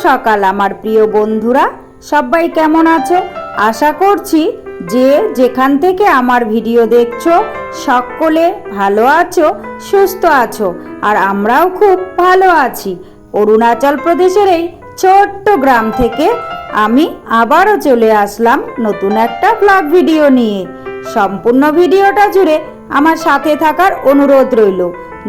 সকাল আমার প্রিয় বন্ধুরা, সবাই কেমন আছো? আশা করছি যে যেখান থেকে আমার ভিডিও দেখছো সকলে ভালো আছো, সুস্থ আছো। আর আমরাও খুব ভালো আছি। অরুণাচল প্রদেশের এই ছোট্ট গ্রাম থেকে আমি আবারও চলে আসলাম নতুন একটা ব্লগ ভিডিও নিয়ে। সম্পূর্ণ ভিডিওটা জুড়ে আমার সাথে থাকার অনুরোধ রইল।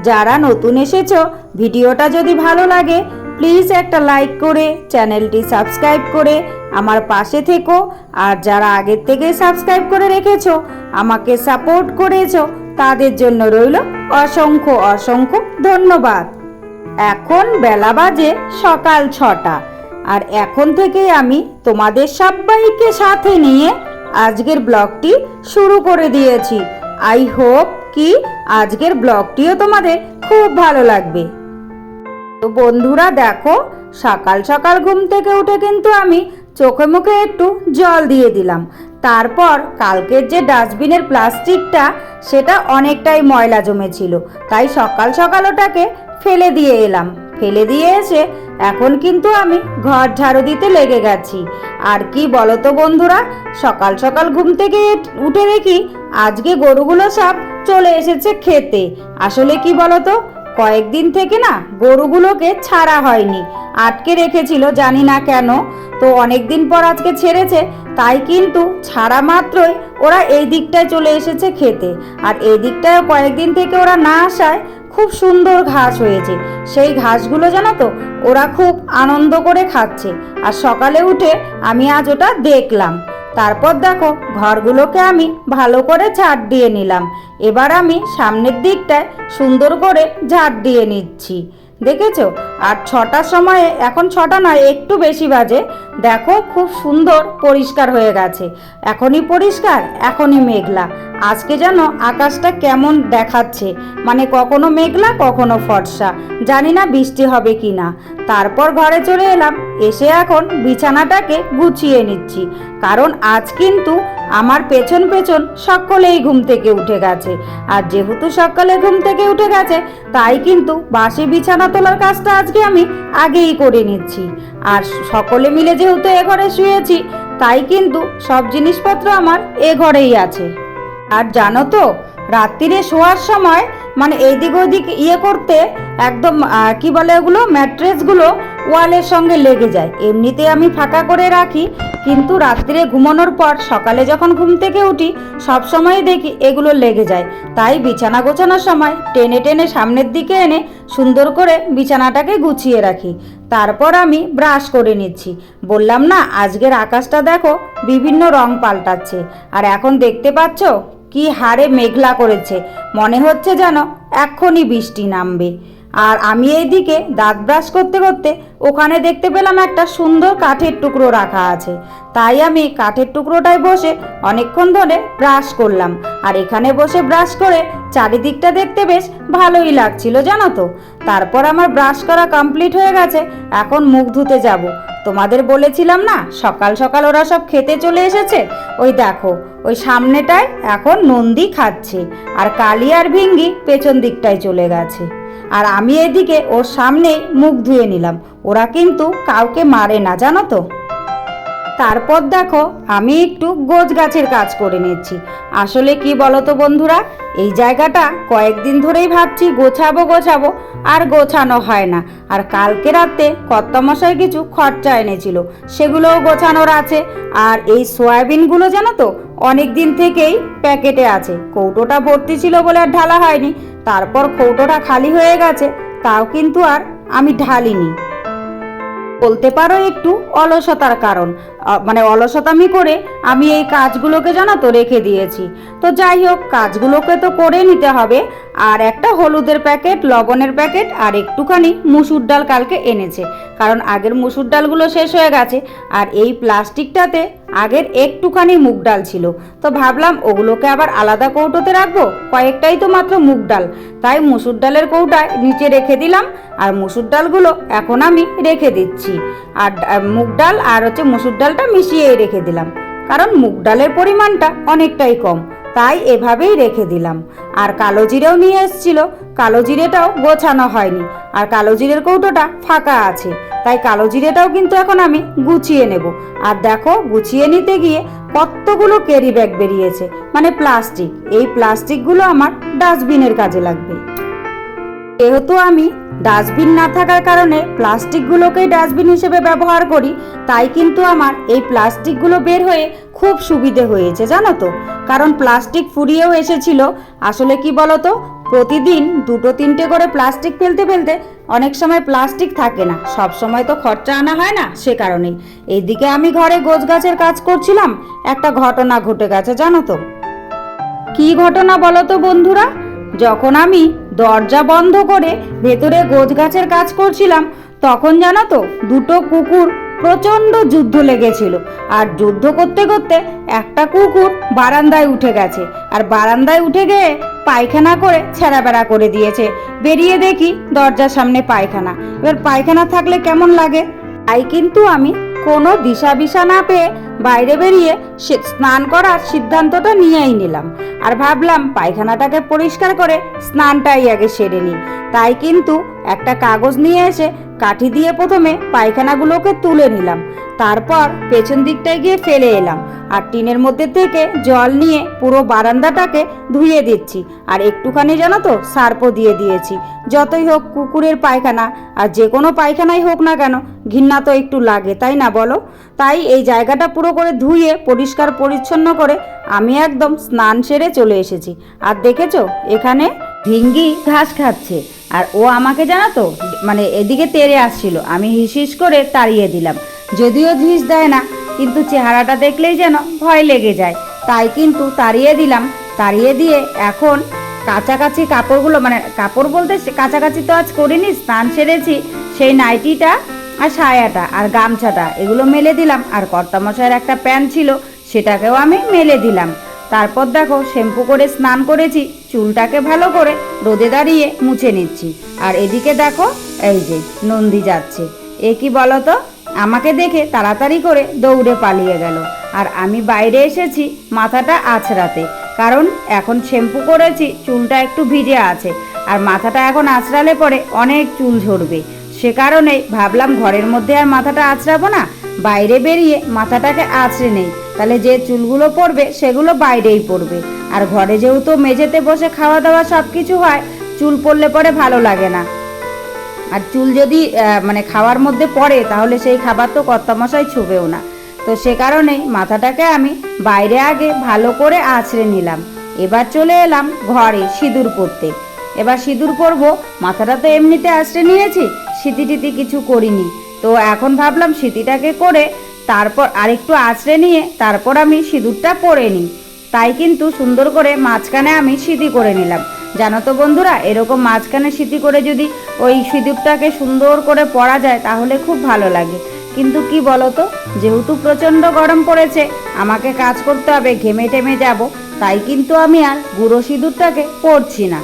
যারা নতুন এসেছো, ভিডিওটা যদি ভালো লাগে প্লিজ একটা লাইক করে চ্যানেলটি সাবস্ক্রাইব করে আমার পাশে থেকো। আর যারা আগের থেকে সাবস্ক্রাইব করে রেখেছো, আমাকে সাপোর্ট করেছো, তাদের জন্য রইল অসংখ্য অসংখ্য ধন্যবাদ। এখন বেলা বাজে সকাল 6টা, আর এখন থেকে আমি তোমাদের সবাইকে সাথে নিয়ে আজকের ব্লগটি শুরু করে দিয়েছি। আই হোপ কি আজকের ব্লগটিও তোমাদের খুব ভালো লাগবে। তো বন্ধুরা দেখো, সকাল সকাল ঘুম থেকে উঠে কিন্তু আমি চোখে মুখে একটু জল দিয়ে দিলাম। তারপর কালকের যে ডাস্টবিনের প্লাস্টিকটা, সেটা অনেকটাই ময়লা জমেছিল, তাই সকাল সকাল ওটাকে ফেলে দিয়ে এলাম। ফেলে দিয়ে এসে এখন কিন্তু আমি ঘর ঝাড়ু দিতে লেগে গেছি। আর কি বলতো বন্ধুরা, সকাল সকাল ঘুম থেকে উঠে দেখি আজকে গরুগুলো সব চলে এসেছে খেতে। আসলে কি বলতো, কয়েকদিন থেকে না গরুগুলোকে ছাড়া হয়নি, আটকে রেখেছিল, জানি না কেন। তো অনেক দিন পর আজকে ছেড়েছে, তাই কিন্তু ছাড়া মাত্রই ওরা এই দিকটায় চলে এসেছে খেতে। আর এই দিকটায় কয়েকদিন থেকে ওরা না আসায় খুব সুন্দর ঘাস হয়েছে। সেই ঘাসগুলো জানো তো ওরা খুব আনন্দ করে খাচ্ছে। আর সকালে উঠে আমি আজ ওটা দেখলাম। তারপর দেখো ঘরগুলোকে আমি ভালো করে ঝাড় দিয়ে নিলাম। এবার আমি সামনের দিকটায় সুন্দর করে ঝাড় দিয়ে নিচ্ছি, দেখেছো? আর 6টার সময়ে, এখন 6টা নয়, একটু বেশি বাজে, দেখো খুব সুন্দর পরিষ্কার হয়ে গেছে। এখনই পরিষ্কার, এখনই মেঘলা। আজকে যেন আকাশটা কেমন দেখাচ্ছে, মানে কখনো মেঘলা কখনো ফর্সা, জানি না বৃষ্টি হবে কি না। তারপর ঘরে চলে এলাম, এসে এখন বিছানাটাকে গুছিয়ে নিচ্ছি। কারণ আজ কিন্তু আমার পেছন পেছন সকলেই ঘুম থেকে উঠে গেছে। আর যেহেতু সকালে ঘুম থেকে উঠে গেছে, তাই কিন্তু বাসি বিছানা তোলার কাজটা আজকে আমি আগেই করে নিচ্ছি। আর সকলে মিলে যেহেতু এ ঘরে শুয়েছি, তাই কিন্তু সব জিনিসপত্র আমার এ ঘরেই আছে। আর জানো তো, রাত্রিরে শোয়ার সময় মানে এইদিক ওইদিক করতে একদম কি বলে ওগুলো, ম্যাট্রেসগুলো ওয়ালের সঙ্গে লেগে যায়। এমনিতে আমি ফাঁকা করে রাখি, কিন্তু রাত্রিরে ঘুমানোর পর সকালে যখন ঘুম থেকে উঠি সব সময় দেখি এগুলো লেগে যায়। তাই বিছানা গোছানোর সময় টেনে টেনে সামনের দিকে এনে সুন্দর করে বিছানাটাকে গুছিয়ে রাখি। তারপর আমি ব্রাশ করে নিচ্ছি। বললাম না, আজকের আকাশটা দেখো বিভিন্ন রং পাল্টাচ্ছে। আর এখন দেখতে পাচ্ছ কি হারে মেঘলা করেছে, মনে হচ্ছে যেন এক্ষুনি বৃষ্টি নামবে। আর আমি এইদিকে দাঁত ব্রাশ করতে করতে ওখানে দেখতে পেলাম একটা সুন্দর কাঠের টুকরো রাখা আছে। তাই আমি কাঠের টুকরোটায় বসে অনেকক্ষণ ধরে ব্রাশ করলাম। আর এখানে বসে ব্রাশ করে চারিদিকটা দেখতে বেশ ভালোই লাগছিল, জানো তো। তারপর আমার ব্রাশ করা কমপ্লিট হয়ে গেছে, এখন মুখ ধুতে যাব। তোমাদের বলেছিলাম না সকাল সকাল ওরা সব খেতে চলে এসেছে। ওই দেখো, ওই সামনেটায় এখন নন্দী খাচ্ছে, আর কালি আর ভিঙ্গি পেছন দিকটায় চলে গেছে। আর আমি এদিকে ওর সামনেই মুখ ধুয়ে নিলাম। ওরা কিন্তু কাউকে মারে না, জানো তো। তারপর দেখো আমি একটু গোছ গাছের কাজ করে নিচ্ছি। আসলে কি বলতো বন্ধুরা, এই জায়গাটা কয়েকদিন ধরেই ভাবছি গোছাবো গোছাবো, আর গোছানো হয় না। আর কালকে রাতে কর্তামশাই কিছু খরচা এনেছিল, সেগুলোও গোছানোর আছে। আর এই সয়াবিনগুলো জানো তো অনেক দিন থেকেই প্যাকেটে আছে। কৌটোটা ভর্তি ছিল বলে আর ঢালা হয়নি। তারপর কৌটোটা খালি হয়ে গেছে, তাও কিন্তু আর আমি ঢালিনি। বলতে পারো একটু অলসতার কারণ, মানে অলসতামি করে আমি এই কাজগুলোকে জানো তো রেখে দিয়েছি। তো যাই হোক, কাজগুলোকে তো করে নিতে হবে। আর একটা হলুদের প্যাকেট, লবণের প্যাকেট, আর একটুখানি মুসুর ডাল কালকে এনেছে, কারণ আগের মুসুর ডালগুলো শেষ হয়ে গেছে। আর এই প্লাস্টিকটাতে আগের একটুখানি মুগ ডাল ছিল, তো ভাবলাম ওগুলোকে আবার আলাদা কৌটোতে রাখবো, কয়েকটাই তো মাত্র মুগ ডাল। তাই মুসুর ডালের কৌটায় নিচে রেখে দিলাম। আর মুসুর ডালগুলো এখন আমি রেখে দিচ্ছি। আর মুগ ডাল আর মুসুর ডালটা মিশিয়েই রেখে দিলাম, কারণ মুগ ডালের পরিমাণটা অনেকটাই কম। তাই এভাবেই রেখে দিলাম। আর কালো জিরেও নিয়ে এসেছিল, কালো জিরেটাও গোছানো হয়নি, আর কালো জিরের কৌটোটা ফাঁকা আছে, তাই কালো জিরেটাও কিন্তু এখন আমি গুছিয়ে নেব। আর দেখো গুছিয়ে নিতে গিয়ে কতগুলো ক্যারি ব্যাগ বেরিয়েছে, মানে প্লাস্টিক। এই প্লাস্টিকগুলো আমার ডাস্টবিনের কাজে লাগবে। যেহেতু আমি ডাস্টবিন না থাকার কারণে প্লাস্টিকগুলোকেই ডাস্টবিন হিসেবে ব্যবহার করি, তাই কিন্তু আমার এই প্লাস্টিকগুলো বের হয়ে খুব সুবিধে হয়েছে জানো তো। কারণ প্লাস্টিক ফুরিয়েও এসেছিল। আসলে কি বলো তো, প্রতিদিন 2-3টে করে প্লাস্টিক ফেলতে ফেলতে অনেক সময় প্লাস্টিক থাকে না, সব সময় তো খরচা আনা হয় না, সে কারণেই। এইদিকে আমি ঘরে গোছগাছের কাজ করছিলাম, একটা ঘটনা ঘটে গেছে জানো তো। কি ঘটনা বলো তো বন্ধুরা? যখন আমি দরজা বন্ধ করে ভেতরে গোছগাছের কাজ করছিলাম, তখন জানো তো দুটো কুকুর প্রচণ্ড যুদ্ধ লেগেছিল। আর যুদ্ধ করতে করতে একটা কুকুর বারান্দায় উঠে গেছে, আর বারান্দায় উঠে গিয়ে পায়খানা করে ছেঁড়াবেড়া করে দিয়েছে। বেরিয়ে দেখি দরজার সামনে পায়খানা। এবার পায়খানা থাকলে কেমন লাগে, তাই কিন্তু আমি কোনো দিশা না পেয়ে বাইরে বেরিয়ে স্নান করার সিদ্ধান্তটা নিয়েই নিলাম। আর ভাবলাম পায়খানাটাকে পরিষ্কার করে স্নানটাই আগে সেরে নিই। তাই কিন্তু একটা কাগজ নিয়ে এসে কাঠি দিয়ে প্রথমে পায়খানাগুলোকে তুলে নিলাম, তারপর পেছন দিকটায় গিয়ে ফেলে এলাম। আর টিনের মধ্যে থেকে জল নিয়ে পুরো বারান্দাটাকে ধুয়ে দিচ্ছি। আর একটুখানি জানো তো সার্পও দিয়ে দিয়েছি। যতই হোক কুকুরের পায়খানা, আর যে কোনো পায়খানাই হোক না কেন, ঘৃণা তো একটু লাগে, তাই না বলো? তাই এই জায়গাটা পুরো করে ধুয়ে পরিষ্কার পরিচ্ছন্ন করে আমি একদম স্নান সেরে চলে এসেছি। আর দেখেছো এখানে ভিঙ্গি ঘাস খাচ্ছে, আর ও আমাকে জানো তো মানে এদিকে তেড়ে আসছিল, আমি হিস করে তাড়িয়ে দিলাম। যদিও ঝিস দেয় না, কিন্তু চেহারাটা দেখলেই যেন ভয় লেগে যায়, তাই কিন্তু তাড়িয়ে দিলাম। তাড়িয়ে দিয়ে এখন কাছাকাছি কাপড়গুলো, মানে কাপড় বলতে কাছাকাছি তো আজ করিনি, স্নান সেরেছি, সেই নাইটিটা আর সায়াটা আর গামছাটা এগুলো মেলে দিলাম। আর কর্তামশাইয়ের একটা প্যান্ট ছিল, সেটাকেও আমি মেলে দিলাম। তারপর দেখো শ্যাম্পু করে স্নান করেছি, চুলটাকে ভালো করে রোদে দাঁড়িয়ে মুছে নিচ্ছি। আর এদিকে দেখো এই যে নন্দী যাচ্ছে। এ কি বলো তো, আমাকে দেখে তাড়াতাড়ি করে দৌড়ে পালিয়ে গেল। আর আমি বাইরে এসেছি মাথাটা আছড়াতে, কারণ এখন শ্যাম্পু করেছি, চুলটা একটু ভিজে আছে, আর মাথাটা এখন আছড়ালে পরে অনেক চুল ঝরবে। সে কারণে ভাবলাম ঘরের মধ্যে আর মাথাটা আছড়াবো না, বাইরে বেরিয়ে মাথাটাকে আছড়ে নেই, তাহলে যে চুলগুলো পড়বে সেগুলো বাইরেই পড়বে। আর ঘরে যেহেতু মেঝেতে বসে খাওয়া দাওয়া সব কিছু হয়, চুল পড়লে পরে ভালো লাগে না। আর চুল যদি মানে খাওয়ার মধ্যে পড়ে, তাহলে সেই খাবার তো কর্তামশাই ছুবেও না। তো সে কারণেই মাথাটাকে আমি বাইরে আগে ভালো করে আছড়ে নিলাম। এবার চলে এলাম ঘরে সিঁদুর পরতে। এবার সিঁদুর পরবো, মাথাটা তো এমনিতে আছড়ে নিয়েছি, সিঁথি টিতি কিছু করিনি। তো এখন ভাবলাম সিঁথিটাকে করে তারপর আরেকটু আছড়ে নিয়ে তারপর আমি সিঁদুরটা পরে নিই। তাই কিন্তু সুন্দর করে মাঝখানে আমি সিঁথি করে নিলাম। জানো তো বন্ধুরা, এরকম মাঝখানে সিঁথি করে যদি ওই সিঁদুরটাকে সুন্দর করে পরা যায় তাহলে খুব ভালো লাগে। কিন্তু কি বলো তো, যেহেতু প্রচণ্ড গরম পড়েছে, আমাকে কাজ করতে হবে, ঘেমে টেমে যাব, তাই কিন্তু আমি আর গুঁড়ো সিঁদুরটাকে পরছি না।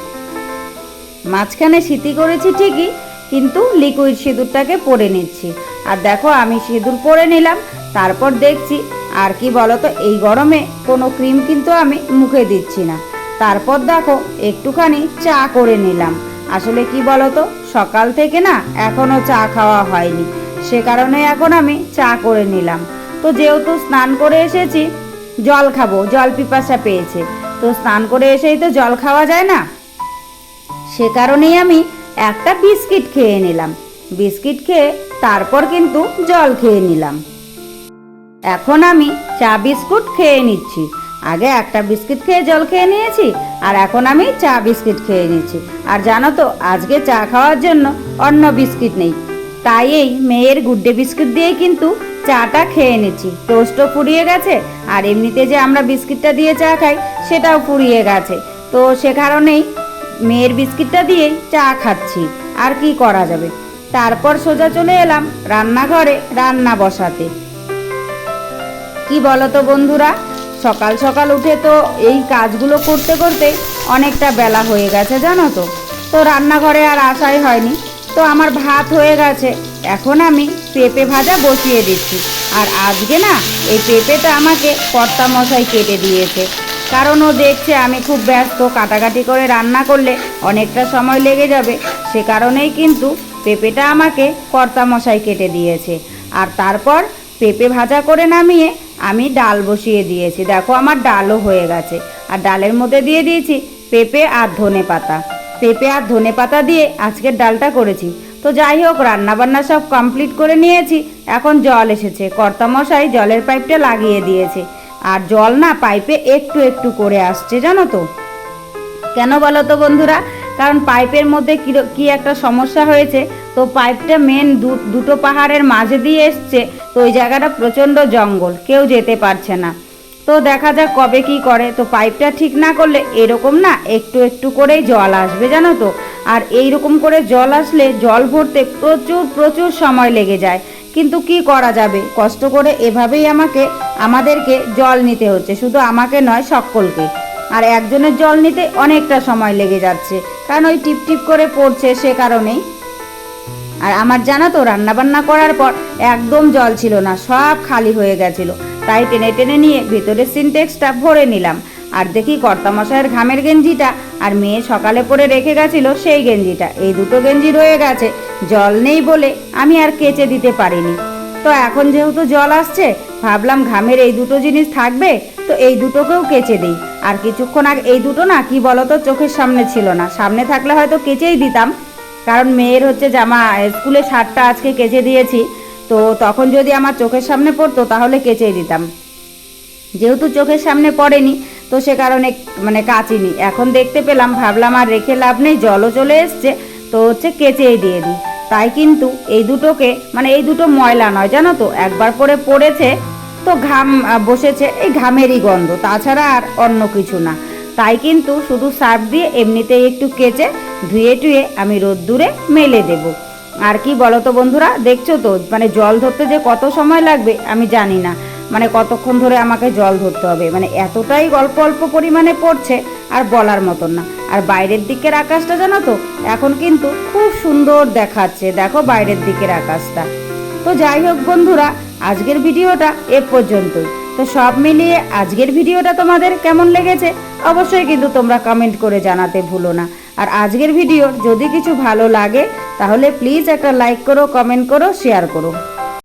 মাঝখানে সিঁথি করেছি ঠিকই, কিন্তু লিকুইড সিঁদুরটাকে পরে নিচ্ছি। আর দেখো আমি সিঁদুর পরে নিলাম, তারপর দেখছি আর কি বলতো, এই গরমে কোনো ক্রিম কিন্তু আমি মুখে দিচ্ছি না। তারপর দেখো একটুখানি চা করে নিলাম। আসলে কি বলতো, সকাল থেকে না এখনও চা খাওয়া হয়নি, সে কারণে এখন আমি চা করে নিলাম। তো যেহেতু স্নান করে এসেছি, জল খাবো, জল পিপাসা পেয়েছে, তো স্নান করে এসেই তো জল খাওয়া যায় না, সে কারণেই আমি একটা বিস্কিট খেয়ে নিলাম। বিস্কিট খেয়ে তারপর কিন্তু জল খেয়ে নিলাম। এখন আমি চা বিস্কুট খেয়ে নিচ্ছি। আগে একটা বিস্কিট খেয়ে জল খেয়ে নিয়েছি, আর এখন আমি চা বিস্কিট খেয়ে নিচ্ছি। আর জানো তো আজকে চা খাওয়ার জন্য অন্য বিস্কিট নেই, তাই এই মেয়ের গুড্ডে বিস্কুট দিয়েই কিন্তু চাটা খেয়ে নিচ্ছি। টোস্টও ফুরিয়ে গেছে, আর এমনিতে যে আমরা বিস্কিটটা দিয়ে চা খাই সেটাও ফুরিয়ে গেছে, তো সে কারণেই মেয়ের বিস্কিটটা দিয়েই চা খাচ্ছি। আর কি করা যাবে। তারপর সোজা চলে এলাম রান্নাঘরে রান্না বসাতে। কি বলো তো বন্ধুরা, সকাল সকাল উঠে তো এই কাজগুলো করতে করতে অনেকটা বেলা হয়ে গেছে জানো তো। তো রান্নাঘরে আর আসাই হয়নি। তো আমার ভাত হয়ে গেছে, এখন আমি পেঁপে ভাজা বসিয়ে দিচ্ছি। আর আজকে না এই পেঁপেটা আমাকে কর্তামশাই কেটে দিয়েছে। কারণ ও দেখছে আমি খুব ব্যস্ত, কাটাকাটি করে রান্না করলে অনেকটা সময় লেগে যাবে। সে কারণেই কিন্তু পেঁপেটা আমাকে কর্তামশাই কেটে দিয়েছে। আর তারপর পেঁপে ভাজা করে নামিয়ে আমি ডাল বসিয়ে দিয়েছি। দেখো আমার ডালও হয়ে গেছে। আর ডালের মধ্যে দিয়ে দিয়েছি পেঁপে আর ধনেপাতা। পেঁপে আর ধনেপাতা দিয়ে আজকের ডালটা করেছি। তো যাই হোক, রান্নাবান্না সব কমপ্লিট করে নিয়েছি। এখন জল এসেছে, কর্তামশাই জলের পাইপটা লাগিয়ে দিয়েছে। আর জল না পাইপে একটু একটু করে আসছে, জানো তো কেন বলো তো বন্ধুরা? কারণ পাইপের মধ্যে কি একটা সমস্যা হয়েছে। তো পাইপটা মেন দুটো পাহাড়ের মাঝে দিয়ে এসছে। তো ওই জায়গাটা প্রচণ্ড জঙ্গল, কেউ যেতে পারছে না। তো দেখা যাক কবে কি করে। তো পাইপটা ঠিক না করলে এরকম না একটু একটু করেই জল আসবে, জানো তো। আর এই রকম করে জল আসলে জল ভরতে প্রচুর প্রচুর সময় লেগে যায়। কিন্তু কি করা যাবে, কষ্ট করে এভাবেই আমাদেরকে জল নিতে হচ্ছে। শুধু আমাকে নয়, সকলকে। আর একজনের জল নিতে অনেকটা সময় লেগে যাচ্ছে, কারণ ওই টিপ টিপ করে পড়ছে, সে কারণেই। আর আমার জানা তো রান্নাবান্না করার পর একদম জল ছিল না, সব খালি হয়ে গেছিলো। তাই টেনে টেনে নিয়ে ভেতরের সিনটেক্সটা ভরে নিলাম। আর দেখি কর্তামশাইয়ের ঘামের গেঞ্জিটা আর মেয়ে সকালে পরে রেখে গেছিলো সেই গেঞ্জিটা, এই দুটো গেঞ্জি রয়ে গেছে। জল নেই বলে আমি আর কেচে দিতে পারিনি। তো এখন যেহেতু জল আসছে, ভাবলাম ঘামের এই দুটো জিনিস থাকবে, তো এই দুটোকেও কেচে দিই। আর কিছুক্ষণ আগে এই দুটো না কি বলতো চোখের সামনে ছিল না, সামনে থাকলে হয়তো কেচেই দিতাম। কারণ মেয়ের হচ্ছে জামা, স্কুলে শার্টটা আজকে কেচে দিয়েছি। তো তখন যদি আমার চোখের সামনে পড়তো তাহলে কেচেই দিতাম। যেহেতু চোখের সামনে পড়েনি, তো সে কারণে কাচিনি। এখন দেখতে পেলাম, ভাবলাম আর রেখে লাভ নেই, জলও চলে এসছে, তো কেচেই দিয়ে দিই। তাই কিন্তু এই দুটোকে এই দুটো ময়লা নয়, জানো তো, একবার করে পড়েছে তো ঘাম বসেছে, এই ঘামেরই গন্ধ, তাছাড়া আর অন্য কিছু না। তাই কিন্তু শুধু সার্ফ দিয়ে এমনিতেই একটু কেচে ধুয়ে টুয়ে আমি রোদ্দুরে মেলে দেব। আর কি বলো তো বন্ধুরা, দেখছো তো জল ধরতে যে কত সময় লাগবে আমি জানি না। কতক্ষণ ধরে আমাকে জল ধরতে হবে, এতটাই অল্প অল্প পরিমাণে পড়ছে আর বলার মতন না। আর বাইরের দিকের আকাশটা জানো তো এখন কিন্তু খুব সুন্দর দেখাচ্ছে, দেখো বাইরের দিকের আকাশটা। তো যাই হোক বন্ধুরা, আজকের ভিডিওটা এ পর্যন্তই। তো সব মিলিয়ে আজকের ভিডিওটা তোমাদের কেমন লেগেছে অবশ্যই কিন্তু তোমরা কমেন্ট করে জানাতে ভুলো না। আর আজকের ভিডিও যদি কিছু ভালো লাগে তাহলে প্লিজ একটা লাইক করো, কমেন্ট করো, শেয়ার করো।